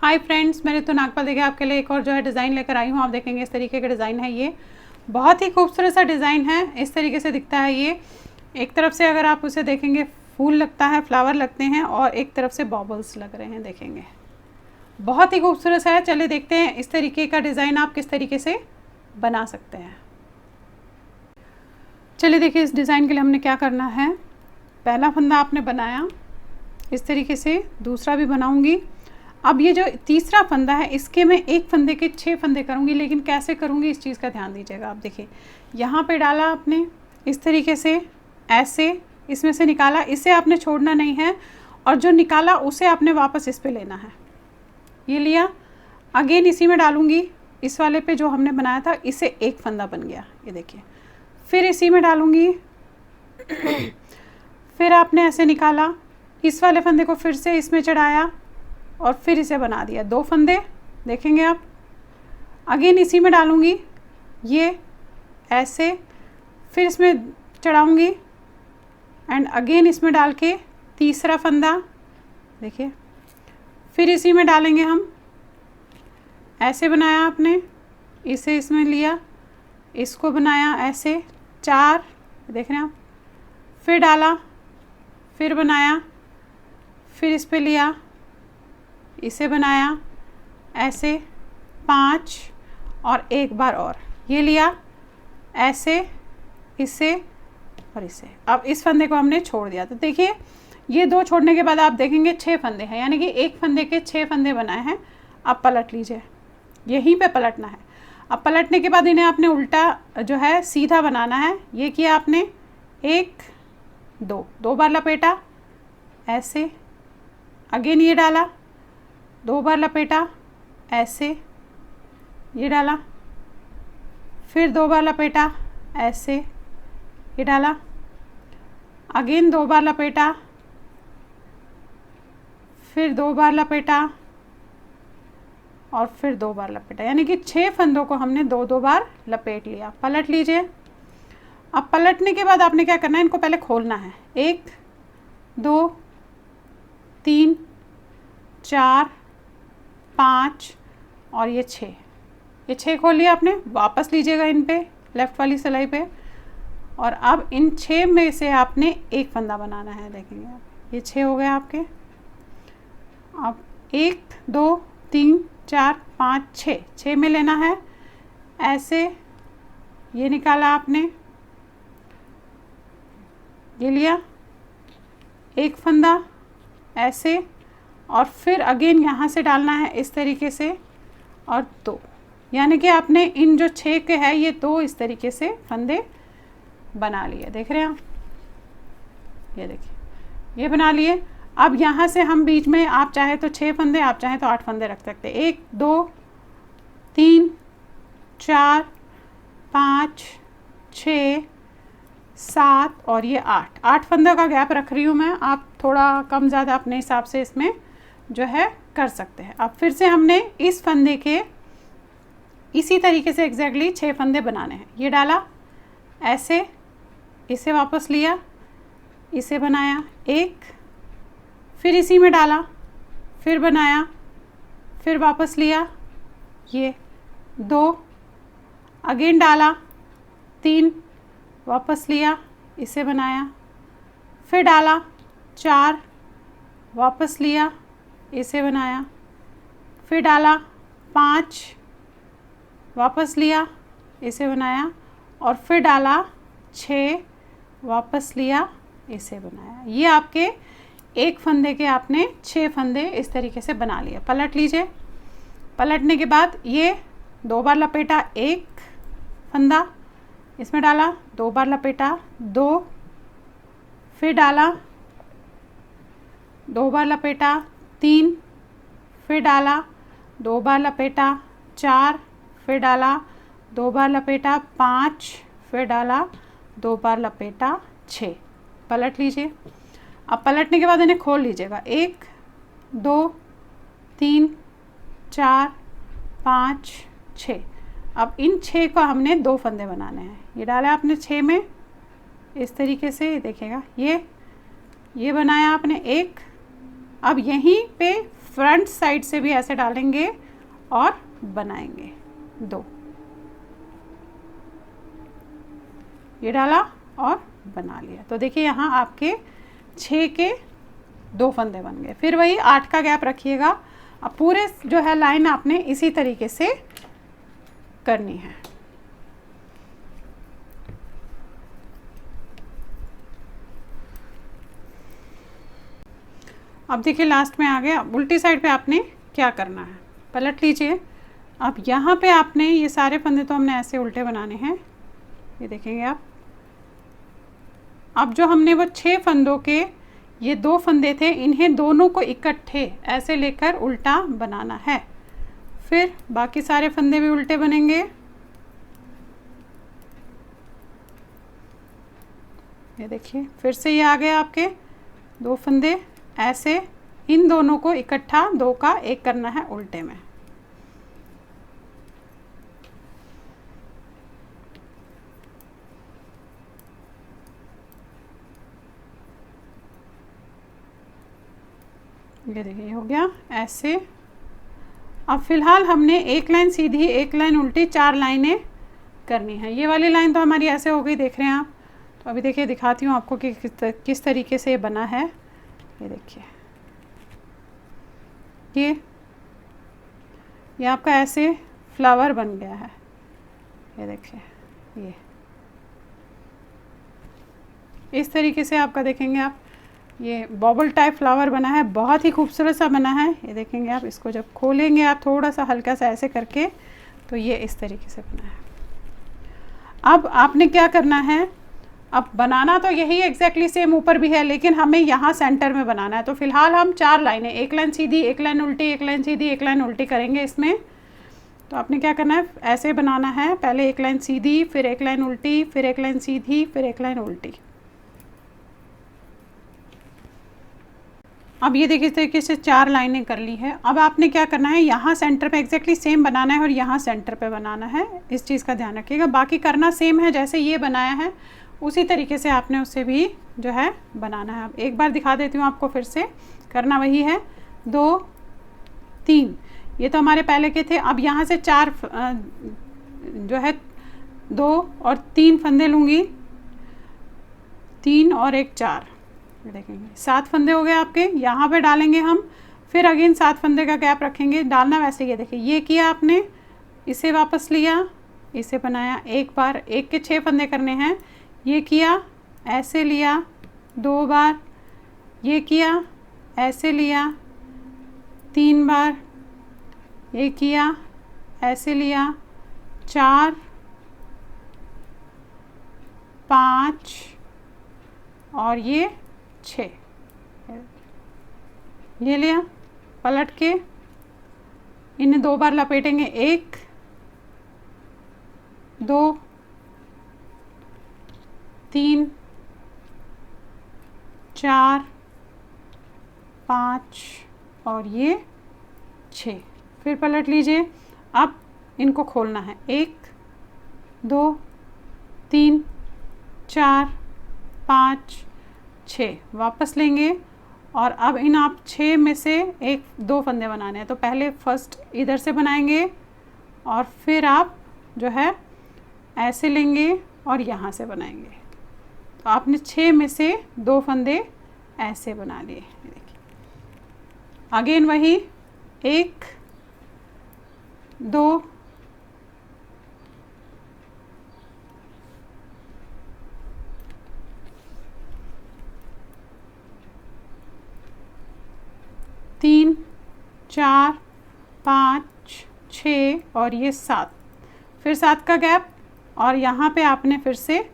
Hi friends, मेरे तो नागपाल देखिए आपके लिए एक और जो है डिज़ाइन लेकर आई हूँ। आप देखेंगे इस तरीके का डिज़ाइन है। ये बहुत ही खूबसूरत सा डिज़ाइन है। इस तरीके से दिखता है ये। एक तरफ से अगर आप उसे देखेंगे फूल लगता है, फ्लावर लगते हैं, और एक तरफ से बॉबल्स लग रहे हैं। देखेंगे बहुत ही खूबसूरत सा है। चलिए देखते हैं इस तरीके का डिज़ाइन आप किस तरीके से बना सकते हैं। चलिए देखिए इस डिज़ाइन के लिए हमने क्या करना है। पहला फंदा आपने बनाया इस तरीके से, दूसरा भी बनाऊंगी। अब ये जो तीसरा फंदा है इसके मैं एक फंदे के 6 फंदे करूंगी, लेकिन कैसे करूंगी इस चीज़ का ध्यान दीजिएगा। आप देखिए यहाँ पे डाला आपने इस तरीके से, ऐसे इसमें से निकाला, इसे आपने छोड़ना नहीं है, और जो निकाला उसे आपने वापस इस पे लेना है। ये लिया, अगेन इसी में डालूंगी, इस वाले पे जो हमने बनाया था, इसे एक फंदा बन गया। ये देखिए, फिर इसी में डालूंगी फिर आपने ऐसे निकाला, इस वाले फंदे को फिर से इसमें चढ़ाया और फिर इसे बना दिया 2 फंदे। देखेंगे आप, अगेन इसी में डालूंगी, ये ऐसे, फिर इसमें चढ़ाऊंगी एंड अगेन इसमें डाल के तीसरा फंदा। देखिए, फिर इसी में डालेंगे हम, ऐसे बनाया आपने, इसे इसमें लिया, इसको बनाया ऐसे 4, देख रहे हैं आप, फिर डाला, फिर बनाया, फिर इस पे लिया, इसे बनाया ऐसे 5, और एक बार और ये लिया ऐसे, इसे और इसे। अब इस फंदे को हमने छोड़ दिया। तो देखिए ये 2 छोड़ने के बाद आप देखेंगे 6 फंदे हैं, यानी कि एक फंदे के 6 फंदे बनाए हैं। अब पलट लीजिए, यहीं पे पलटना है। अब पलटने के बाद इन्हें आपने उल्टा जो है सीधा बनाना है। ये किया आपने, 1 2 बार लपेटा ऐसे, अगेन ये डाला, 2 बार लपेटा ऐसे, ये डाला, फिर 2 बार लपेटा ऐसे, ये डाला, अगेन 2 बार लपेटा, फिर 2 बार लपेटा और फिर 2 बार लपेटा, यानी कि 6 फंदों को हमने 2 बार लपेट लिया। पलट लीजिए। अब पलटने के बाद आपने क्या करना है, इनको पहले खोलना है। 1 2 3 4 5 और ये 6, ये 6 खोल लिया आपने। वापस लीजिएगा इन पे, लेफ़्ट वाली सिलाई पे, और अब इन 6 में से आपने एक फंदा बनाना है। देखेंगे आप, ये 6 हो गए आपके। अब 1 2 3 4 5 6 में लेना है ऐसे, ये निकाला आपने, ये लिया, एक फंदा ऐसे, और फिर अगेन यहाँ से डालना है इस तरीके से, और 2, यानी कि आपने इन जो 6 के है ये 2 इस तरीके से फंदे बना लिए। देख रहे हैं आप, ये देखिए ये बना लिए। अब यहाँ से हम बीच में, आप चाहे तो 6 फंदे, आप चाहे तो 8 फंदे रख सकते हैं। 1 2 3 4 5 6 7 और ये 8 फंदों का गैप रख रही हूँ मैं। आप थोड़ा कम ज़्यादा अपने हिसाब से इसमें जो है कर सकते हैं। अब फिर से हमने इस फंदे के इसी तरीके से एग्जैक्टली 6 फंदे बनाने हैं। ये डाला ऐसे, इसे वापस लिया, इसे बनाया 1, फिर इसी में डाला, फिर बनाया, फिर वापस लिया, ये 2, अगेन डाला 3, वापस लिया, इसे बनाया, फिर डाला 4, वापस लिया, इसे बनाया, फिर डाला 5, वापस लिया, इसे बनाया, और फिर डाला 6, वापस लिया, इसे बनाया। ये आपके एक फंदे के आपने 6 फंदे इस तरीके से बना लिए। पलट लीजिए। पलटने के बाद ये 2 बार लपेटा, एक फंदा इसमें डाला, 2 बार लपेटा 2, फिर डाला, 2 बार लपेटा 3, फिर डाला, 2 बार लपेटा 4, फिर डाला, 2 बार लपेटा 5, फिर डाला, 2 बार लपेटा 6। पलट लीजिए। अब पलटने के बाद इन्हें खोल लीजिएगा। 1 2 3 4 5 6। अब इन 6 को हमने 2 फंदे बनाने हैं। ये डाला आपने 6 में इस तरीके से, देखिएगा ये बनाया आपने 1। अब यहीं पे फ्रंट साइड से भी ऐसे डालेंगे और बनाएंगे 2, ये डाला और बना लिया। तो देखिए यहाँ आपके 6 के 2 फंदे बन गए। फिर वही 8 का गैप रखिएगा। अब पूरे जो है लाइन आपने इसी तरीके से करनी है। अब देखिए लास्ट में आ गया। उल्टी साइड पे आपने क्या करना है, पलट लीजिए। अब यहाँ पे आपने ये सारे फंदे तो हमने ऐसे उल्टे बनाने हैं, ये देखेंगे आप। अब जो हमने वो 6 फंदों के ये 2 फंदे थे, इन्हें दोनों को इकट्ठे ऐसे लेकर उल्टा बनाना है। फिर बाकी सारे फंदे भी उल्टे बनेंगे। ये देखिए फिर से ये आ गए आपके 2 फंदे, ऐसे इन दोनों को इकट्ठा 2 का 1 करना है उल्टे में। ये देखिए हो गया ऐसे। अब फिलहाल हमने एक लाइन सीधी, एक लाइन उल्टी, 4 लाइनें करनी है। ये वाली लाइन तो हमारी ऐसे हो गई, देख रहे हैं आप। तो अभी देखिए दिखाती हूँ आपको कि किस तरीके से ये बना है। ये देखिए ये आपका ऐसे फ्लावर बन गया है। ये देखिए ये इस तरीके से आपका देखेंगे आप, ये बॉबल टाइप फ्लावर बना है, बहुत ही खूबसूरत सा बना है। ये देखेंगे आप, इसको जब खोलेंगे आप थोड़ा सा हल्का सा ऐसे करके, तो ये इस तरीके से बना है। अब आपने क्या करना है, अब बनाना तो यही एग्जैक्टली सेम ऊपर भी है, लेकिन हमें यहाँ सेंटर में बनाना है। तो फिलहाल हम 4 लाइनें, एक लाइन सीधी, एक लाइन उल्टी, एक लाइन सीधी, एक लाइन उल्टी करेंगे इसमें। तो आपने क्या करना है, ऐसे बनाना है। पहले एक लाइन सीधी, फिर एक लाइन उल्टी, फिर एक लाइन सीधी, फिर एक लाइन उल्टी। अब ये देखिए इस तरीके से 4 लाइनें कर ली है। अब आपने क्या करना है, यहाँ सेंटर पे एग्जैक्टली सेम बनाना है और यहाँ सेंटर पे बनाना है। इस चीज़ का ध्यान रखिएगा। बाकी करना सेम है, जैसे ये बनाया है उसी तरीके से आपने उससे भी जो है बनाना है। अब एक बार दिखा देती हूँ आपको, फिर से करना वही है। 2 3, ये तो हमारे पहले के थे। अब यहाँ से 4 जो है 2 और 3 फंदे लूँगी, 3 और 1 4, देखेंगे 7 फंदे हो गए आपके। यहाँ पे डालेंगे हम, फिर अगेन 7 फंदे का गैप रखेंगे। डालना वैसे, ये देखिए ये किया आपने, इसे वापस लिया, इसे बनाया एक बार, 1 के 6 फंदे करने हैं। ये किया, ऐसे लिया 2 बार, ये किया, ऐसे लिया 3 बार, ये किया, ऐसे लिया 4 5 और ये 6, ये लिया। पलट के इन्हें 2 बार लपेटेंगे, 1 2 3 4 5 और ये 6। फिर पलट लीजिए। अब इनको खोलना है, 1 2 3 4 5 6, वापस लेंगे। और अब इन आप 6 में से 1 2 फंदे बनाने हैं। तो पहले फर्स्ट इधर से बनाएंगे और फिर आप जो है ऐसे लेंगे और यहाँ से बनाएंगे। तो आपने 6 में से 2 फंदे ऐसे बना लिए। देखिए अगेन वही, 1 2 3 4 5 6 और ये 7, फिर 7 का गैप, और यहाँ पे आपने फिर से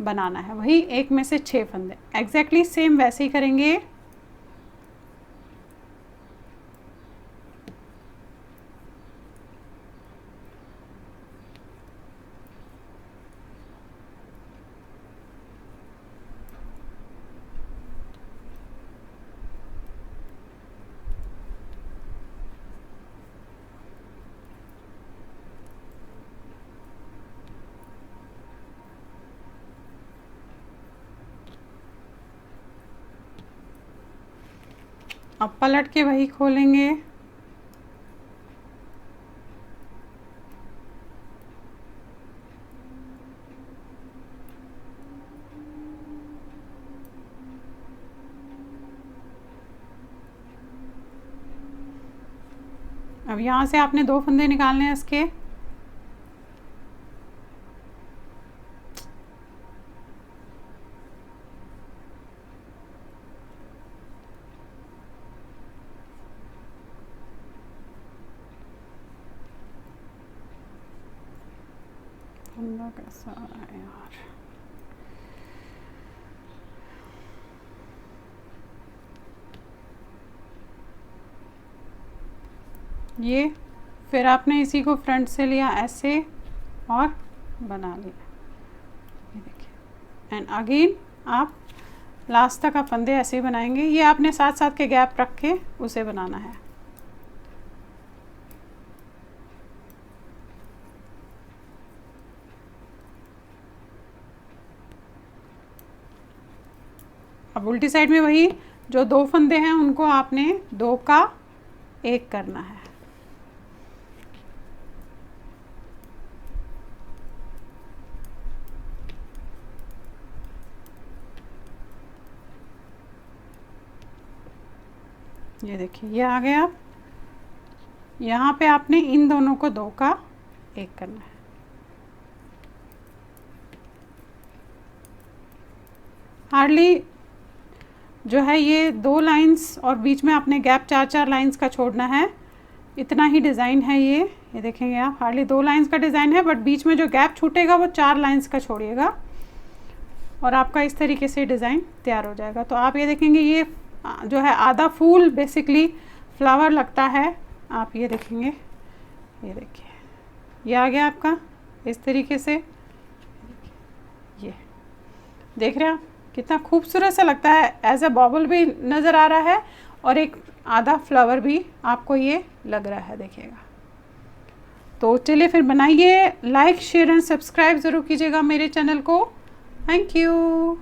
बनाना है वही 1 में से 6 फंदे। एग्जैक्टली सेम वैसे ही करेंगे। अब पलट के वही खोलेंगे। अब यहाँ से आपने 2 फंदे निकालने हैं इसके। फंदा कैसा है यार, ये फिर आपने इसी को फ्रंट से लिया ऐसे और बना लिया, ये देखिए। एंड अगेन आप लास्ट तक आप फंदे ऐसे ही बनाएंगे। ये आपने साथ साथ के गैप रख के उसे बनाना है। अब उल्टी साइड में वही जो 2 फंदे हैं उनको आपने 2 का 1 करना है। ये देखिए ये आ गया। यहाँ पे आपने इन दोनों को 2 का 1 करना है। हार्डली जो है ये 2 लाइंस और बीच में आपने गैप 4-4 लाइंस का छोड़ना है। इतना ही डिज़ाइन है ये देखेंगे आप, हार्डली 2 लाइंस का डिज़ाइन है, बट बीच में जो गैप छूटेगा वो 4 लाइंस का छोड़िएगा और आपका इस तरीके से डिज़ाइन तैयार हो जाएगा। तो आप ये देखेंगे ये जो है आधा फूल बेसिकली फ्लावर लगता है। आप ये देखेंगे, ये देखिए ये आ गया आपका इस तरीके से। ये देख रहे हैं आप कितना खूबसूरत सा लगता है, एज अ बॉबल भी नज़र आ रहा है और एक आधा फ्लावर भी आपको ये लग रहा है, देखिएगा। तो चलिए फिर बनाइए, लाइक शेयर एंड सब्सक्राइब ज़रूर कीजिएगा मेरे चैनल को। Thank you.